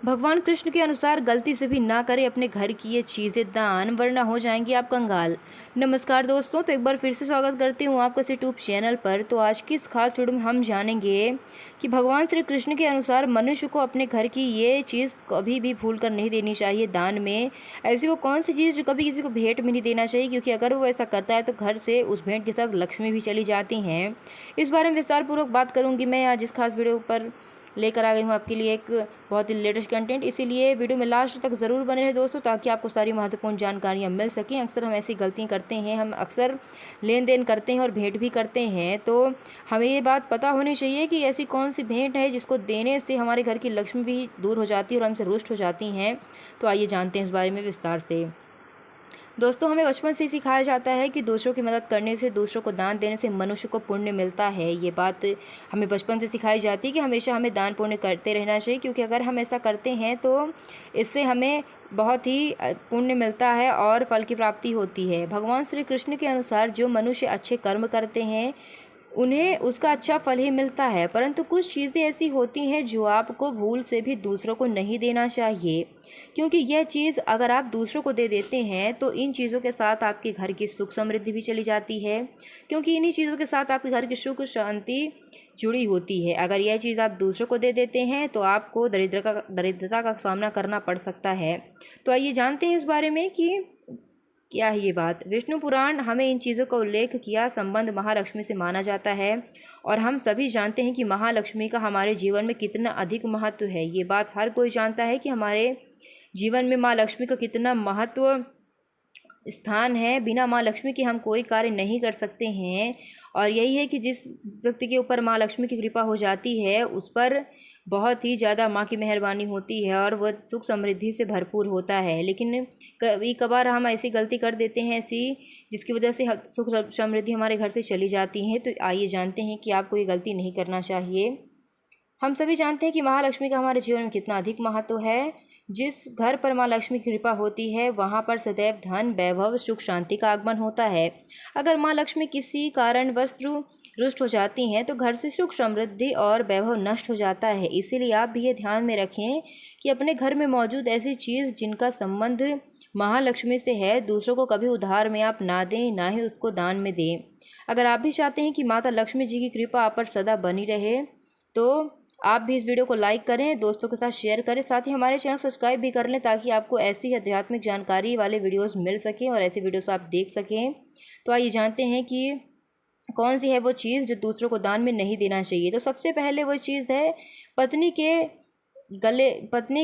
भगवान कृष्ण के अनुसार गलती से भी ना करें अपने घर की ये चीज़ें दान, वरना हो जाएंगे आप कंगाल। नमस्कार दोस्तों, तो एक बार फिर से स्वागत करती हूँ आपका इस यूट्यूब चैनल पर। तो आज की इस खास वीडियो में हम जानेंगे कि भगवान श्री कृष्ण के अनुसार मनुष्य को अपने घर की ये चीज़ कभी भी भूल कर नहीं देनी चाहिए दान में। ऐसी वो कौन सी चीज़ जो कभी किसी को भेंट में नहीं देना चाहिए, क्योंकि अगर वो ऐसा करता है तो घर से उस भेंट के साथ लक्ष्मी भी चली जाती हैं। इस बारे में विस्तार पूर्वक बात करूँगी मैं आज इस खास वीडियो पर लेकर आ गई हूँ आपके लिए एक बहुत ही लेटेस्ट कंटेंट। इसीलिए वीडियो में लास्ट तक ज़रूर बने रहे दोस्तों, ताकि आपको सारी महत्वपूर्ण जानकारियाँ मिल सकें। अक्सर हम ऐसी गलतियाँ करते हैं, हम अक्सर लेन देन करते हैं और भेंट भी करते हैं, तो हमें ये बात पता होनी चाहिए कि ऐसी कौन सी भेंट है जिसको देने से हमारे घर की लक्ष्मी भी दूर हो जाती है और हमसे रुष्ट हो जाती हैं। तो आइए जानते हैं इस बारे में विस्तार से। दोस्तों, हमें बचपन से ही सिखाया जाता है कि दूसरों की मदद करने से, दूसरों को दान देने से मनुष्य को पुण्य मिलता है। ये बात हमें बचपन से सिखाई जाती है कि हमेशा हमें दान पुण्य करते रहना चाहिए, क्योंकि अगर हम ऐसा करते हैं तो इससे हमें बहुत ही पुण्य मिलता है और फल की प्राप्ति होती है। भगवान श्री कृष्ण के अनुसार जो मनुष्य अच्छे कर्म करते हैं उन्हें उसका अच्छा फल ही मिलता है, परंतु कुछ चीज़ें ऐसी होती हैं जो आपको भूल से भी दूसरों को नहीं देना चाहिए, क्योंकि यह चीज़ अगर आप दूसरों को दे देते हैं तो इन चीज़ों के साथ आपके घर की सुख समृद्धि भी चली जाती है, क्योंकि इन्हीं चीज़ों के साथ आपके घर की सुख शांति जुड़ी होती है। अगर यह चीज़ आप दूसरों को दे देते हैं तो आपको दरिद्रता का सामना करना पड़ सकता है। तो आइए जानते हैं इस बारे में कि क्या है ये बात। विष्णु पुराण हमें इन चीज़ों का उल्लेख किया संबंध महालक्ष्मी से माना जाता है, और हम सभी जानते हैं कि महालक्ष्मी का हमारे जीवन में कितना अधिक महत्व है। ये बात हर कोई जानता है कि हमारे जीवन में माँ लक्ष्मी का कितना महत्व स्थान है। बिना माँ लक्ष्मी के हम कोई कार्य नहीं कर सकते हैं, और यही है कि जिस व्यक्ति के ऊपर माँ लक्ष्मी की कृपा हो जाती है उस पर बहुत ही ज़्यादा माँ की मेहरबानी होती है और वह सुख समृद्धि से भरपूर होता है। लेकिन कभी कभार हम ऐसी गलती कर देते हैं ऐसी जिसकी वजह से सुख समृद्धि हमारे घर से चली जाती है। तो आइए जानते हैं कि आपको ये गलती नहीं करना चाहिए। हम सभी जानते हैं कि महालक्ष्मी का हमारे जीवन में कितना अधिक महत्व है। जिस घर पर माँ लक्ष्मी की कृपा होती है वहाँ पर सदैव धन, वैभव, सुख, शांति का आगमन होता है। अगर माँ लक्ष्मी किसी कारणवश रुष्ट हो जाती हैं तो घर से सुख समृद्धि और वैभव नष्ट हो जाता है। इसीलिए आप भी ये ध्यान में रखें कि अपने घर में मौजूद ऐसी चीज़ जिनका संबंध महालक्ष्मी से है, दूसरों को कभी उधार में आप ना दें, ना ही उसको दान में दें। अगर आप भी चाहते हैं कि माता लक्ष्मी जी की कृपा आप पर सदा बनी रहे तो आप भी इस वीडियो को लाइक करें, दोस्तों के साथ शेयर करें, साथ ही हमारे चैनल सब्सक्राइब भी कर लें, ताकि आपको ऐसी आध्यात्मिक जानकारी वाले वीडियोस मिल सकें और ऐसे वीडियोस आप देख सकें। तो आइए जानते हैं कि कौन सी है वो चीज़ जो दूसरों को दान में नहीं देना चाहिए। तो सबसे पहले वो चीज़ है पत्नी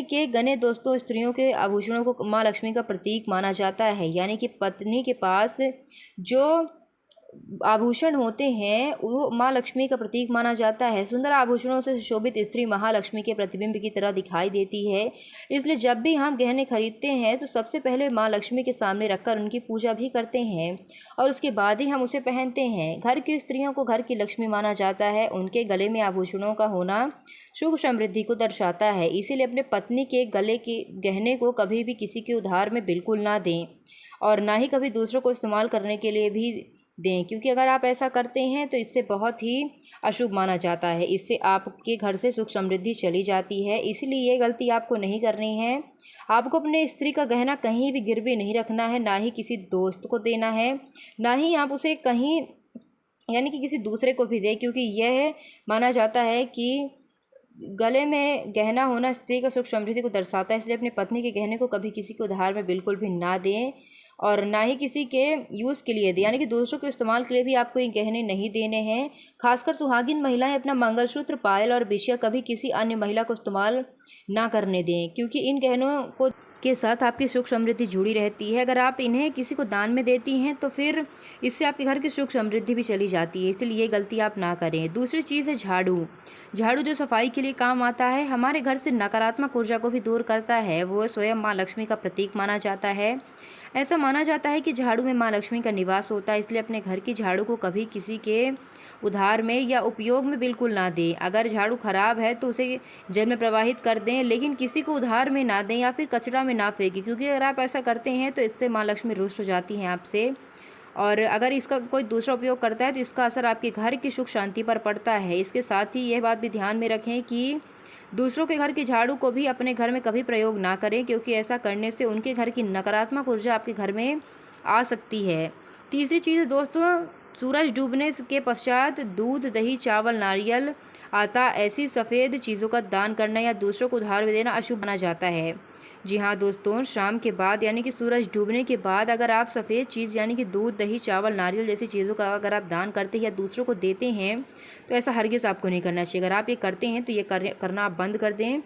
के गने। दोस्तों, स्त्रियों के आभूषणों को माँ लक्ष्मी का प्रतीक माना जाता है, यानी कि पत्नी के पास जो आभूषण होते हैं वो माँ लक्ष्मी का प्रतीक माना जाता है। सुंदर आभूषणों से सुशोभित स्त्री महालक्ष्मी के प्रतिबिंब की तरह दिखाई देती है। इसलिए जब भी हम गहने खरीदते हैं तो सबसे पहले माँ लक्ष्मी के सामने रखकर उनकी पूजा भी करते हैं और उसके बाद ही हम उसे पहनते हैं। घर की स्त्रियों को घर की लक्ष्मी माना जाता है। उनके गले में आभूषणों का होना सुख समृद्धि को दर्शाता है। इसीलिए अपने पत्नी के गले के गहने को कभी भी किसी के उधार में बिल्कुल ना दें, और ना ही कभी दूसरों को इस्तेमाल करने के लिए भी दें, क्योंकि अगर आप ऐसा करते हैं तो इससे बहुत ही अशुभ माना जाता है। इससे आपके घर से सुख समृद्धि चली जाती है। इसलिए ये गलती आपको नहीं करनी है। आपको अपने स्त्री का गहना कहीं भी गिरवी नहीं रखना है, ना ही किसी दोस्त को देना है, ना ही आप उसे कहीं यानी कि किसी दूसरे को भी दें, क्योंकि यह माना जाता है कि गले में गहना होना स्त्री का सुख समृद्धि को दर्शाता है। इसलिए अपनी पत्नी के गहने को कभी किसी के उधार में बिल्कुल भी ना दें, और ना ही किसी के यूज़ के लिए दें, यानी कि दूसरों के इस्तेमाल के लिए भी आपको ये गहने नहीं देने हैं। खासकर सुहागिन महिलाएं अपना मंगलसूत्र, पायल और बिछिया कभी किसी अन्य महिला को इस्तेमाल ना करने दें, क्योंकि इन गहनों को के साथ आपकी सुख समृद्धि जुड़ी रहती है। अगर आप इन्हें किसी को दान में देती हैं तो फिर इससे आपके घर की सुख समृद्धि भी चली जाती है। इसलिए ये गलती आप ना करें। दूसरी चीज़ है झाड़ू। झाड़ू जो सफाई के लिए काम आता है, हमारे घर से नकारात्मक ऊर्जा को भी दूर करता है। वो स्वयं माँ लक्ष्मी का प्रतीक माना जाता है। ऐसा माना जाता है कि झाड़ू में माँ लक्ष्मी का निवास होता है। इसलिए अपने घर की झाड़ू को कभी किसी के उधार में या उपयोग में बिल्कुल ना दें। अगर झाड़ू खराब है तो उसे जल में प्रवाहित कर दें, लेकिन किसी को उधार में ना दें या फिर कचरा में ना फेंकें, क्योंकि अगर आप ऐसा करते हैं तो इससे माँ लक्ष्मी रुष्ट हो जाती हैं आपसे। और अगर इसका कोई दूसरा उपयोग करता है तो इसका असर आपके घर की सुख शांति पर पड़ता है। इसके साथ ही यह बात भी ध्यान में रखें कि दूसरों के घर की झाड़ू को भी अपने घर में कभी प्रयोग ना करें, क्योंकि ऐसा करने से उनके घर की नकारात्मक ऊर्जा आपके घर में आ सकती है। तीसरी चीज़ दोस्तों, सूरज डूबने के पश्चात दूध, दही, चावल, नारियल, आटा ऐसी सफ़ेद चीज़ों का दान करना या दूसरों को उधार में देना अशुभ माना जाता है। जी हाँ दोस्तों, शाम के बाद यानी कि सूरज डूबने के बाद अगर आप सफ़ेद चीज़ यानी कि दूध, दही, चावल, नारियल जैसी चीज़ों का अगर आप दान करते हैं या दूसरों को देते हैं तो ऐसा हरगिज़ आपको नहीं करना चाहिए। अगर आप ये करते हैं तो ये करना आप बंद कर दें।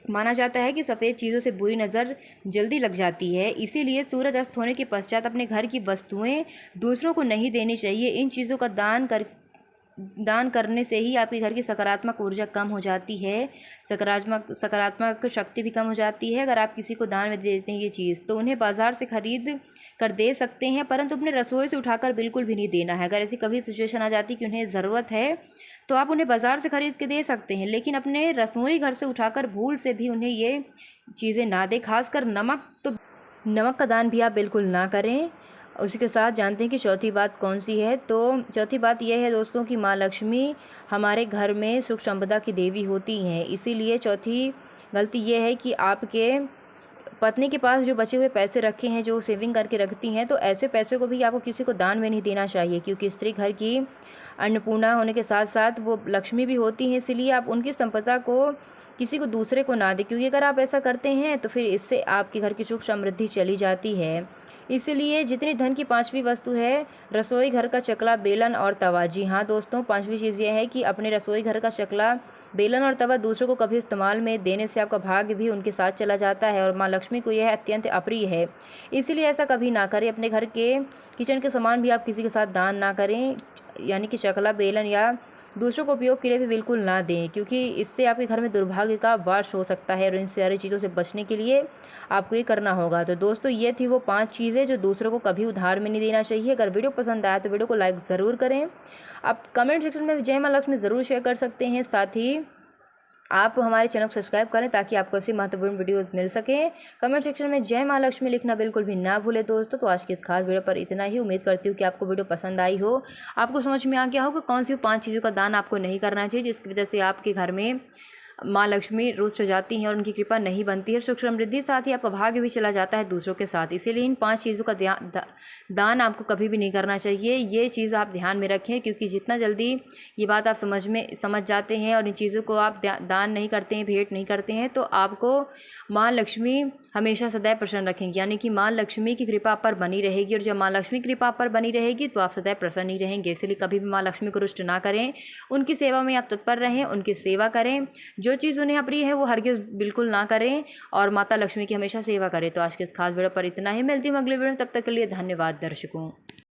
माना जाता है कि सफ़ेद चीज़ों से बुरी नज़र जल्दी लग जाती है, इसीलिए सूरज अस्त होने के पश्चात अपने घर की वस्तुएं दूसरों को नहीं देनी चाहिए। इन चीज़ों का दान करने से ही आपके घर की सकारात्मक ऊर्जा कम हो जाती है, सकारात्मक शक्ति भी कम हो जाती है। अगर आप किसी को दान में दे देते हैं ये चीज़, तो उन्हें बाज़ार से ख़रीद कर दे सकते हैं, परंतु अपने रसोई से उठाकर बिल्कुल भी नहीं देना है। अगर ऐसी कभी सिचुएशन आ जाती कि उन्हें ज़रूरत है तो आप उन्हें बाज़ार से ख़रीद के दे सकते हैं, लेकिन अपने रसोई घर से उठाकर भूल से भी उन्हें ये चीज़ें ना दें। खासकर नमक का दान भी आप बिल्कुल ना करें। उसी के साथ जानते हैं कि चौथी बात कौन सी है। तो चौथी बात यह है दोस्तों कि माँ लक्ष्मी हमारे घर में सुख संपदा की देवी होती हैं, इसीलिए चौथी गलती ये है कि आपके पत्नी के पास जो बचे हुए पैसे रखे हैं, जो सेविंग करके रखती हैं, तो ऐसे पैसों को भी आपको किसी को दान में नहीं देना चाहिए, क्योंकि स्त्री घर की अन्नपूर्णा होने के साथ साथ वो लक्ष्मी भी होती हैं। इसलिए आप उनकी संपदा को किसी को दूसरे को ना दें, क्योंकि अगर आप ऐसा करते हैं तो फिर इससे आपके घर की सुख समृद्धि चली जाती है। इसलिए जितनी धन की पांचवी वस्तु है, रसोई घर का चकला, बेलन और तवा। जी हाँ दोस्तों, पांचवी चीज़ यह है कि अपने रसोई घर का चकला, बेलन और तवा दूसरों को कभी इस्तेमाल में देने से आपका भाग्य भी उनके साथ चला जाता है और माँ लक्ष्मी को यह अत्यंत अप्रिय है। इसीलिए ऐसा कभी ना करें। अपने घर के किचन के सामान भी आप किसी के साथ दान ना करें, यानी कि चकला, बेलन या दूसरों को उपयोग के लिए भी बिल्कुल ना दें, क्योंकि इससे आपके घर में दुर्भाग्य का वास हो सकता है और इन सारी चीज़ों से बचने के लिए आपको ये करना होगा। तो दोस्तों, ये थी वो 5 चीज़ें जो दूसरों को कभी उधार में नहीं देना चाहिए। अगर वीडियो पसंद आया तो वीडियो को लाइक ज़रूर करें। आप कमेंट सेक्शन में जय माँ लक्ष्मी ज़रूर शेयर कर सकते हैं। साथ ही आप हमारे चैनल को सब्सक्राइब करें ताकि आपको ऐसी महत्वपूर्ण वीडियोस मिल सके। कमेंट सेक्शन में जय माँ लक्ष्मी लिखना बिल्कुल भी ना भूले दोस्तों। तो आज की इस खास वीडियो पर इतना ही। उम्मीद करती हूँ कि आपको वीडियो पसंद आई हो, आपको समझ में आ गया हो कि कौन सी 5 चीज़ों का दान आपको नहीं करना चाहिए, जिसकी वजह से आपके घर में माँ लक्ष्मी रोज सजाती हैं और उनकी कृपा नहीं बनती है, सुख समृद्धि, साथ ही आपका भाग्य भी चला जाता है दूसरों के साथ। इसीलिए इन 5 चीज़ों का दान आपको कभी भी नहीं करना चाहिए। ये चीज़ आप ध्यान में रखें, क्योंकि जितना जल्दी ये बात आप समझ जाते हैं और इन चीज़ों को आप दान नहीं करते हैं, भेंट नहीं करते हैं, तो आपको माँ लक्ष्मी हमेशा सदैव प्रसन्न रखेंगी, यानी कि माँ लक्ष्मी की कृपा पर बनी रहेगी। और जब माँ लक्ष्मी की कृपा पर बनी रहेगी तो आप सदैव प्रसन्न ही रहेंगे। इसलिए कभी भी माँ लक्ष्मी को रुष्ट ना करें, उनकी सेवा में आप तत्पर रहें, उनकी सेवा करें। जो चीज़ उन्हें अप्रिय है वो हरगिज़ बिल्कुल ना करें और माता लक्ष्मी की हमेशा सेवा करें। तो आज के इस खास वीडियो पर इतना ही। मिलती हूँ अगले वीडियो में, तब तक के लिए धन्यवाद दर्शकों।